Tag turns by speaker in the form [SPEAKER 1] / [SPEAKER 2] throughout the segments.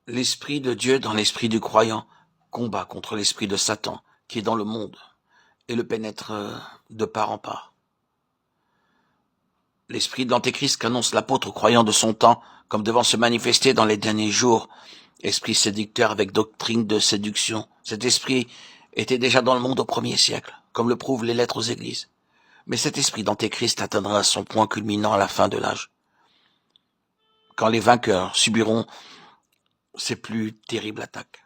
[SPEAKER 1] L'Esprit de Dieu dans l'esprit du croyant combat contre l'esprit de Satan qui est dans le monde et le pénètre de part en part. L'esprit de l'Antéchrist qu'annonce l'apôtre croyant de son temps comme devant se manifester dans les derniers jours, esprit séducteur avec doctrine de séduction. Cet esprit était déjà dans le monde au 1er siècle, comme le prouvent les lettres aux églises. Mais cet esprit d'Antéchrist atteindra son point culminant à la fin de l'âge, quand les vainqueurs subiront ses plus terribles attaques.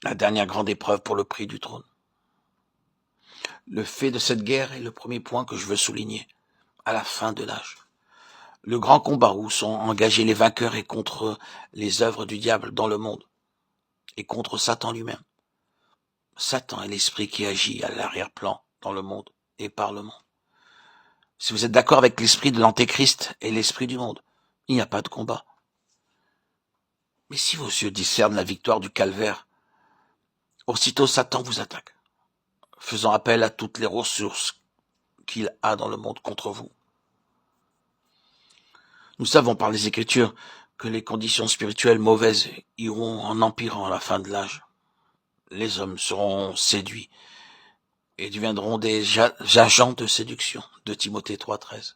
[SPEAKER 1] La dernière grande épreuve pour le prix du trône. Le fait de cette guerre est le premier point que je veux souligner, à la fin de l'âge. Le grand combat où sont engagés les vainqueurs est contre les œuvres du diable dans le monde, et contre Satan lui-même. Satan est l'esprit qui agit à l'arrière-plan dans le monde et par le monde. Si vous êtes d'accord avec l'esprit de l'Antéchrist et l'esprit du monde, il n'y a pas de combat. Mais si vos yeux discernent la victoire du calvaire, aussitôt Satan vous attaque, faisant appel à toutes les ressources qu'il a dans le monde contre vous. Nous savons par les Écritures que les conditions spirituelles mauvaises iront en empirant à la fin de l'âge. Les hommes seront séduits et deviendront des agents de séduction, de Timothée 3,13.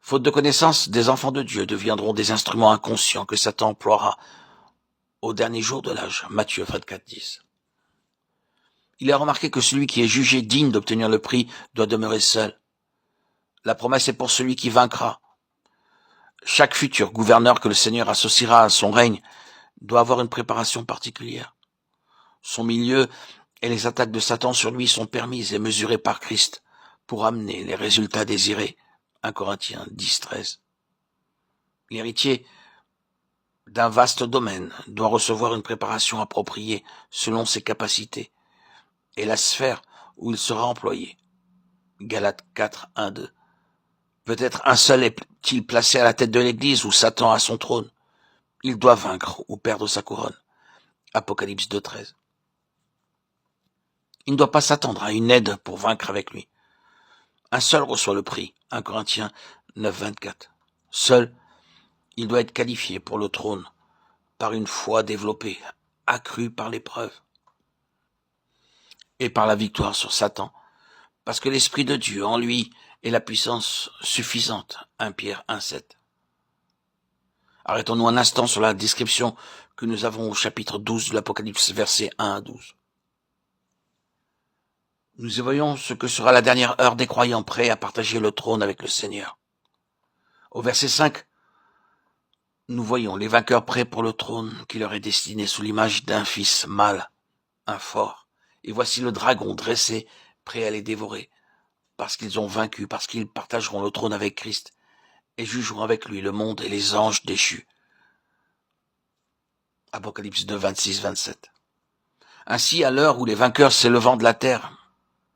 [SPEAKER 1] Faute de connaissance, des enfants de Dieu deviendront des instruments inconscients que Satan emploiera au dernier jour de l'âge, Matthieu 24,10. Il est remarqué que celui qui est jugé digne d'obtenir le prix doit demeurer seul. La promesse est pour celui qui vaincra. Chaque futur gouverneur que le Seigneur associera à son règne doit avoir une préparation particulière. Son milieu et les attaques de Satan sur lui sont permises et mesurées par Christ pour amener les résultats désirés. 1 Corinthiens 10,13. L'héritier d'un vaste domaine doit recevoir une préparation appropriée selon ses capacités et la sphère où il sera employé. Galates 4, 1, 2. Peut-être un seul est-il placé à la tête de l'Église où Satan a son trône. Il doit vaincre ou perdre sa couronne. Apocalypse 2, 13. Il ne doit pas s'attendre à une aide pour vaincre avec lui. Un seul reçoit le prix. 1 Corinthiens 9, 24. Seul, il doit être qualifié pour le trône par une foi développée, accrue par l'épreuve et par la victoire sur Satan, parce que l'Esprit de Dieu en lui est la puissance suffisante. 1 Pierre 1, 7. Arrêtons-nous un instant sur la description que nous avons au chapitre 12 de l'Apocalypse, versets 1 à 12. Nous y voyons ce que sera la dernière heure des croyants prêts à partager le trône avec le Seigneur. Au verset 5, nous voyons les vainqueurs prêts pour le trône qui leur est destiné sous l'image d'un fils mâle, un fort. Et voici le dragon dressé, prêt à les dévorer, parce qu'ils ont vaincu, parce qu'ils partageront le trône avec Christ et jugeront avec lui le monde et les anges déchus. Apocalypse 2, 26, 27. Ainsi, à l'heure où les vainqueurs s'élevant de la terre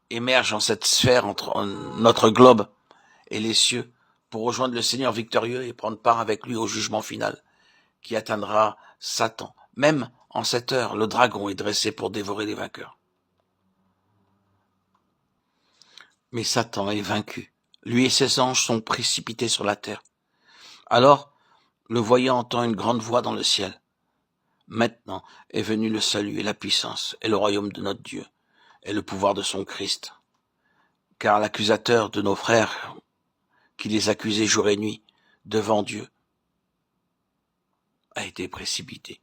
[SPEAKER 1] émergent en cette sphère entre notre globe et les cieux pour rejoindre le Seigneur victorieux et prendre part avec lui au jugement final qui atteindra Satan. Même en cette heure, le dragon est dressé pour dévorer les vainqueurs. Mais Satan est vaincu. Lui et ses anges sont précipités sur la terre. Alors, le voyant entend une grande voix dans le ciel. Maintenant est venu le salut et la puissance et le royaume de notre Dieu et le pouvoir de son Christ. Car l'accusateur de nos frères, qui les accusait jour et nuit devant Dieu, a été précipité.